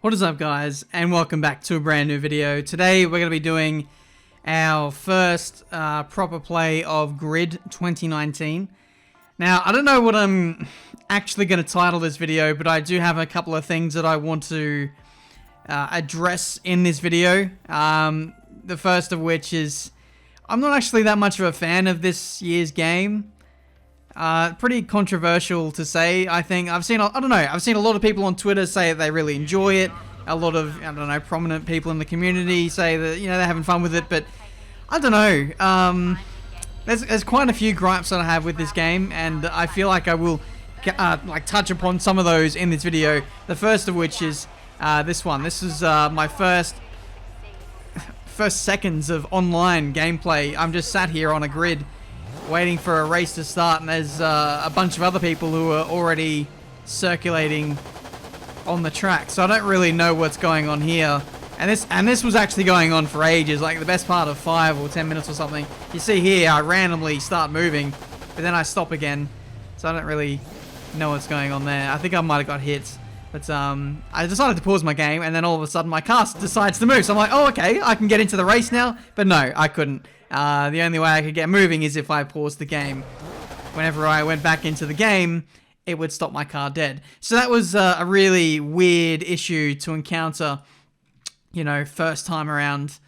What is up, guys, and welcome back to a brand new video. Today we're going to be doing our first proper play of Grid 2019. Now, I don't know what I'm actually going to title this video, but I do have a couple of things that I want to address in this video. The first of which is, I'm not actually that much of a fan of this year's game. Pretty controversial to say, I think. I've seen a lot of people on Twitter say that they really enjoy it. A lot of, prominent people in the community say that, they're having fun with it, but I don't know. There's quite a few gripes that I have with this game, and I feel like I will touch upon some of those in this video. The first of which is this one. This is my first seconds of online gameplay. I'm just sat here on a grid waiting for a race to start, and there's a bunch of other people who are already circulating on the track, so I don't really know what's going on here. And this was actually going on for ages, like the best part of 5 or 10 minutes or something. You see here, I randomly start moving, but then I stop again, so I don't really know what's going on there. I think I might have got hit, but I decided to pause my game, and then all of a sudden my car decides to move, so I'm like, oh, okay, I can get into the race now, but no, I couldn't. The only way I could get moving is if I paused the game. Whenever I went back into the game, it would stop my car dead. So that was a really weird issue to encounter, first time around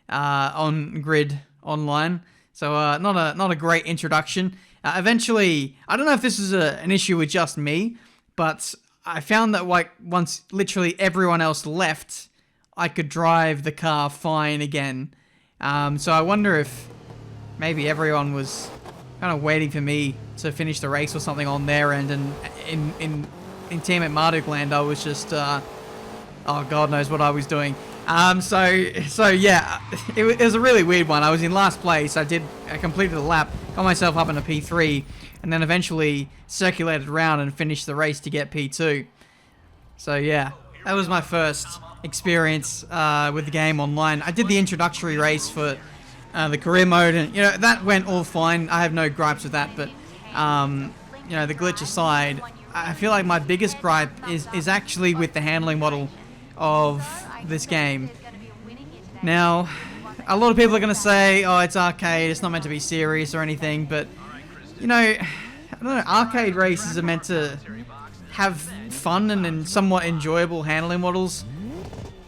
on Grid Online. So not a great introduction. Eventually, I don't know if this is an issue with just me, but I found that once literally everyone else left, I could drive the car fine again. So I wonder if maybe everyone was kind of waiting for me to finish the race or something on their end, and in Tiametmarduk land I was just oh, God knows what I was doing. So yeah, it was a really weird one. I was in last place. I completed the lap, got myself up in a P3, and then eventually circulated around and finished the race to get P2. So yeah, that was my first experience with the game online. I did the introductory race for the career mode, and that went all fine. I have no gripes with that, but the glitch aside, I feel like my biggest gripe is actually with the handling model of this game. Now, a lot of people are going to say, oh, it's arcade, it's not meant to be serious or anything, but I don't know, arcade races are meant to have fun and somewhat enjoyable handling models.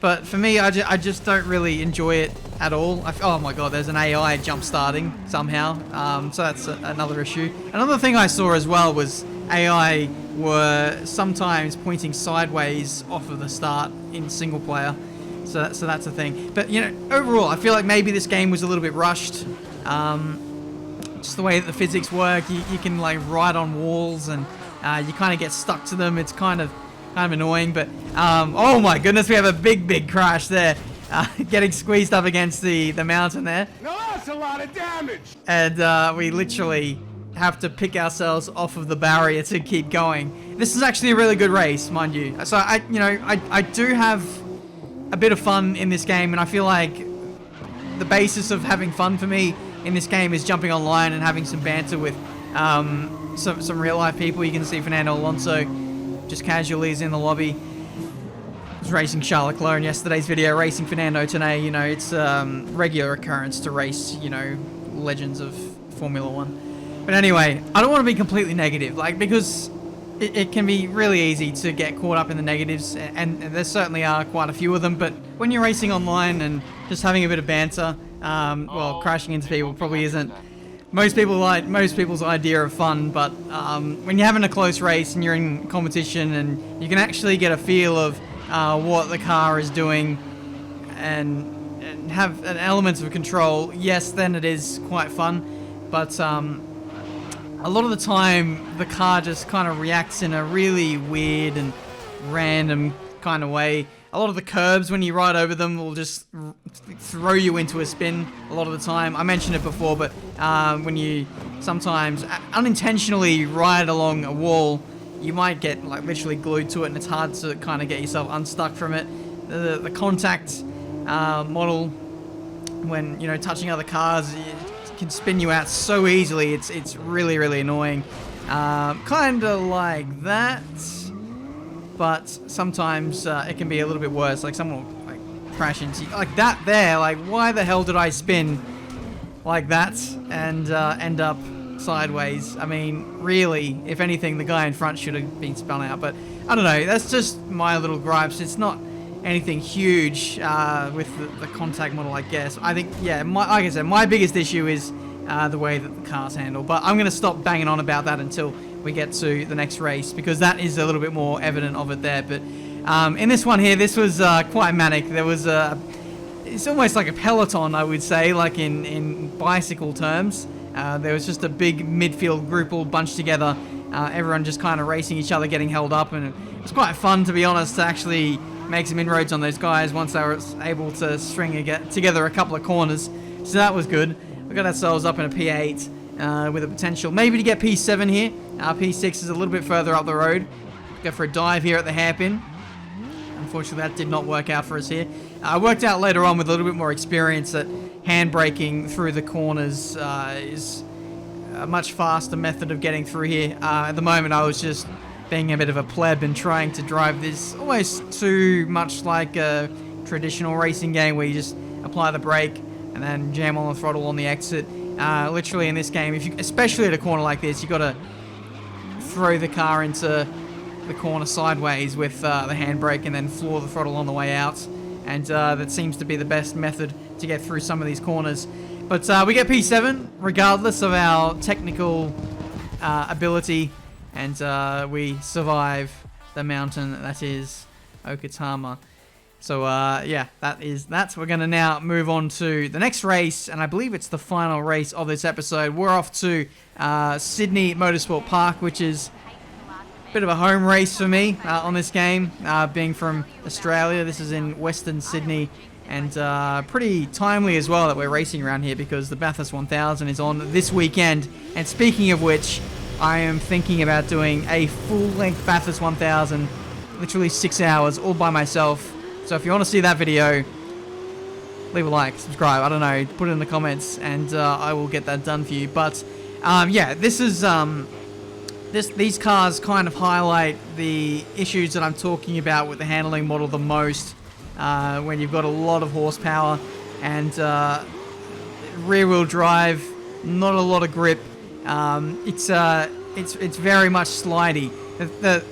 But for me, I just don't really enjoy it at all. Oh my God, there's an AI jump starting somehow. So that's another issue. Another thing I saw as well was AI were sometimes pointing sideways off of the start in single player. So that's a thing. But overall, I feel like maybe this game was a little bit rushed. Just the way that the physics work, you can ride on walls and you kind of get stuck to them. It's kind of annoying, but oh my goodness, we have a big crash there, getting squeezed up against the mountain there. No, that's a lot of damage. And we literally have to pick ourselves off of the barrier to keep going. This is actually a really good race, mind you. So I do have a bit of fun in this game, and I feel like the basis of having fun for me in this game is jumping online and having some banter with some real life people. You can see Fernando Alonso just casually is in the lobby. Was racing Charles Leclerc in yesterday's video, racing Fernando today. It's regular occurrence to race, legends of Formula 1. But anyway, I don't want to be completely negative, because it can be really easy to get caught up in the negatives, and there certainly are quite a few of them. But when you're racing online and just having a bit of banter, crashing into people probably isn't most people's idea of fun, but when you're having a close race and you're in competition and you can actually get a feel of what the car is doing and have an element of control, yes, then it is quite fun. But a lot of the time the car just kind of reacts in a really weird and random kind of way. A lot of the curbs, when you ride over them, will just throw you into a spin a lot of the time. I mentioned it before, but when you sometimes unintentionally ride along a wall, you might get literally glued to it, and it's hard to kind of get yourself unstuck from it. The contact model, when touching other cars, it can spin you out so easily. It's really annoying. Kind of like that. but sometimes it can be a little bit worse. Like someone will like crash into like that there. Like why the hell did I spin like that and end up sideways? I mean, really, if anything, the guy in front should have been spun out. But I don't know. That's just my little gripes. It's not anything huge with the contact model, I guess. I think, yeah, like I said, my biggest issue is the way that the cars handle. But I'm going to stop banging on about that until we get to the next race, because that is a little bit more evident of it there. But in this one here, this was quite manic. There was it's almost like a peloton, I would say, like in bicycle terms. There was just a big midfield group all bunched together. Everyone just kind of racing each other, getting held up, and it was quite fun, to be honest, to actually make some inroads on those guys once they were able to string together a couple of corners. So that was good. We got ourselves up in a P8 with a potential maybe to get P7 here. P6 is a little bit further up the road. Go for a dive here at the hairpin. Unfortunately, that did not work out for us here. Worked out later on with a little bit more experience that handbraking through the corners is a much faster method of getting through here. At the moment, I was just being a bit of a pleb and trying to drive this almost too much like a traditional racing game where you just apply the brake and then jam on the throttle on the exit. Literally in this game, especially at a corner like this, you got to throw the car into the corner sideways with the handbrake and then floor the throttle on the way out. And that seems to be the best method to get through some of these corners. But we get P7 regardless of our technical ability, and we survive the mountain that is Okatama. So yeah, that's we're gonna now move on to the next race, and I believe it's the final race of this episode. We're off to Sydney Motorsport Park, which is a bit of a home race for me on this game. Being from Australia, this is in Western Sydney, and pretty timely as well that we're racing around here because the Bathurst 1000 is on this weekend. And speaking of which, I am thinking about doing a full-length Bathurst 1000, literally 6 hours, all by myself. So if you want to see that video, leave a like, subscribe, I don't know, put it in the comments, and I will get that done for you. But yeah, this is these cars kind of highlight the issues that I'm talking about with the handling model the most. When you've got a lot of horsepower and rear-wheel drive, not a lot of grip. It's very much slidey. The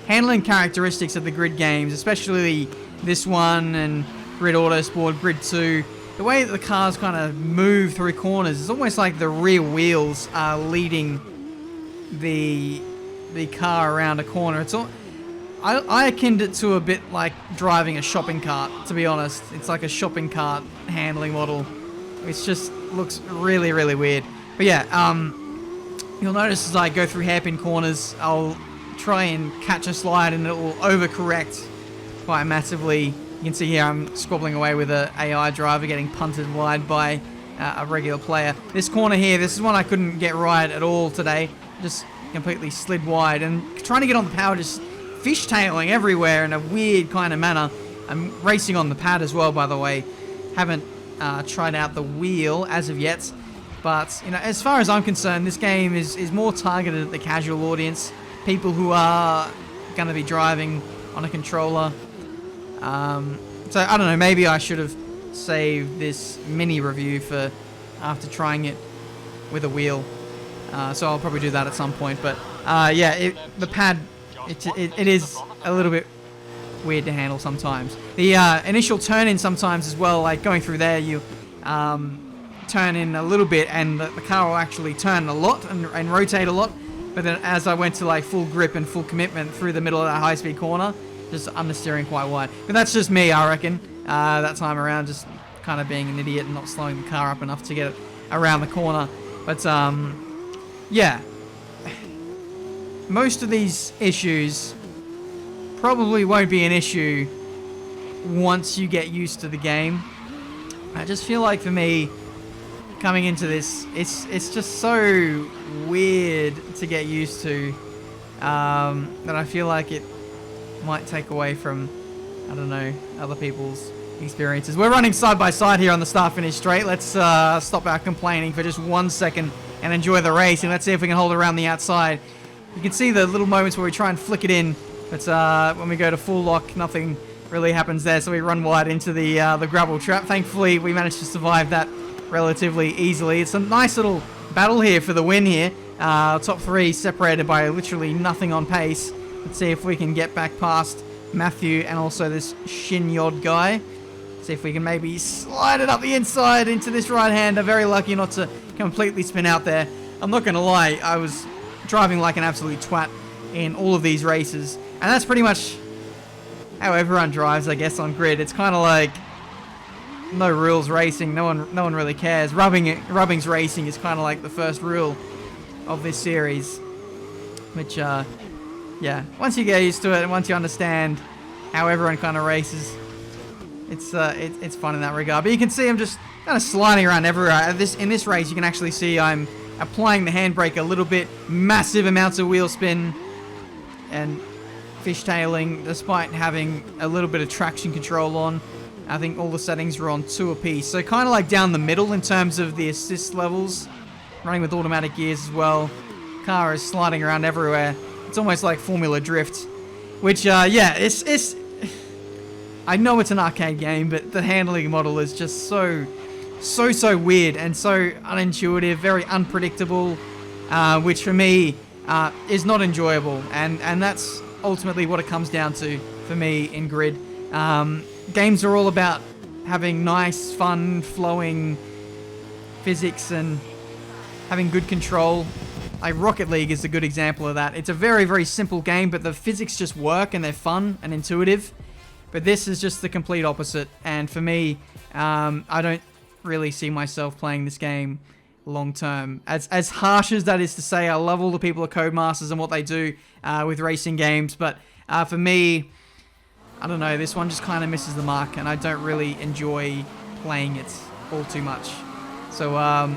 handling characteristics of the grid games, especially this one and Grid Autosport, Grid 2, the way that the cars kind of move through corners, it's almost like the rear wheels are leading the car around a corner. It's all, I akined it to a bit like driving a shopping cart, to be honest. It's like a shopping cart handling model. It just looks really, really weird. But yeah, you'll notice as I go through hairpin corners, I'll try and catch a slide and it will overcorrect quite massively. You can see here I'm squabbling away with an AI driver getting punted wide by a regular player. This corner here, this is one I couldn't get right at all today. Just completely slid wide and trying to get on the power, just fishtailing everywhere in a weird kind of manner. I'm racing on the pad as well, by the way. Haven't tried out the wheel as of yet. But, you know, as far as I'm concerned, this game is more targeted at the casual audience. People who are going to be driving on a controller. So, I don't know, maybe I should have saved this mini review for after trying it with a wheel. So I'll probably do that at some point. But, yeah, the pad, it is a little bit weird to handle sometimes. The initial turn-in sometimes as well, like going through there, you turn in a little bit and the car will actually turn a lot and rotate a lot. But then as I went to like full grip and full commitment through the middle of that high-speed corner, just understeering quite wide. But that's just me, I reckon. That time around, just kind of being an idiot and not slowing the car up enough to get it around the corner. But yeah, most of these issues probably won't be an issue once you get used to the game. I just feel like for me, coming into this, it's just so weird to get used to that I feel like it might take away from, I don't know, other people's experiences. We're running side by side here on the start-finish straight. Let's stop our complaining for just 1 second and enjoy the race, and let's see if we can hold it around the outside. You can see the little moments where we try and flick it in But when we go to full lock, nothing really happens there, so we run wide into the gravel trap. Thankfully, we managed to survive that relatively easily. It's a nice little battle here for the win here. Top 3 separated by literally nothing on pace. Let's see if we can get back past Matthew and also this Shinyod guy. See if we can maybe slide it up the inside into this right-hander. Very lucky not to completely spin out there. I'm not going to lie, I was driving like an absolute twat in all of these races. And that's pretty much how everyone drives, I guess, on grid. It's kind of like no rules racing. No one really cares. Rubbing's racing is kind of like the first rule of this series. Which, yeah, once you get used to it and once you understand how everyone kind of races, it's fun in that regard. But you can see I'm just kind of sliding around everywhere. In this race, you can actually see I'm applying the handbrake a little bit, massive amounts of wheel spin, and fishtailing despite having a little bit of traction control on. I think all the settings are on 2 apiece. So kind of like down the middle in terms of the assist levels. Running with automatic gears as well. Car is sliding around everywhere. It's almost like Formula Drift. Which, yeah, it's... I know it's an arcade game, but the handling model is just so weird and so unintuitive, very unpredictable, which for me is not enjoyable. And that's ultimately what it comes down to for me in Grid. Games are all about having nice, fun, flowing physics and having good control. Like Rocket League is a good example of that. It's a very, very simple game, but the physics just work and they're fun and intuitive. But this is just the complete opposite. And for me, I don't really see myself playing this game long term. As harsh as that is to say, I love all the people at Codemasters and what they do with racing games. But for me, I don't know, this one just kind of misses the mark, and I don't really enjoy playing it all too much. So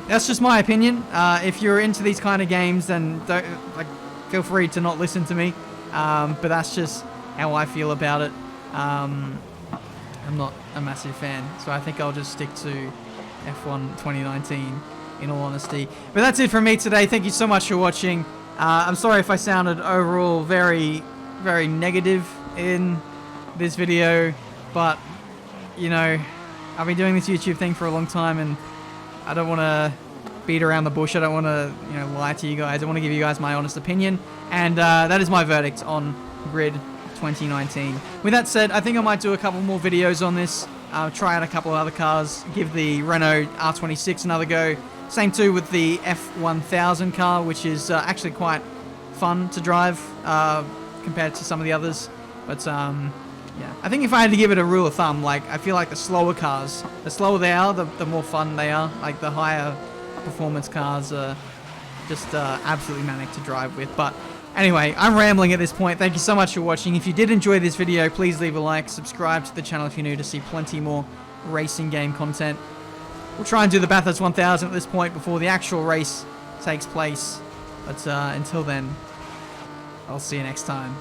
that's just my opinion. If you're into these kind of games, then feel free to not listen to me. But that's just how I feel about it. I'm not a massive fan, so I think I'll just stick to F1 2019 in all honesty. But that's it from me today. Thank you so much for watching. I'm sorry if I sounded overall very, very negative in this video, but you know, I've been doing this YouTube thing for a long time and I don't want to beat around the bush. I don't want to, you know, lie to you guys. I want to give you guys my honest opinion, and that is my verdict on Grid 2019. With that said, I think I might do a couple more videos on this, try out a couple of other cars, give the Renault R26 another go. Same too with the F1000 car, which is actually quite fun to drive compared to some of the others. But yeah, I think if I had to give it a rule of thumb, like I feel like the slower cars, the slower they are, the more fun they are. Like the higher performance cars are just absolutely manic to drive with. But anyway, I'm rambling at this point. Thank you so much for watching. If you did enjoy this video, please leave a like, subscribe to the channel if you're new to see plenty more racing game content. We'll try and do the Bathurst 1000 at this point before the actual race takes place. But until then, I'll see you next time.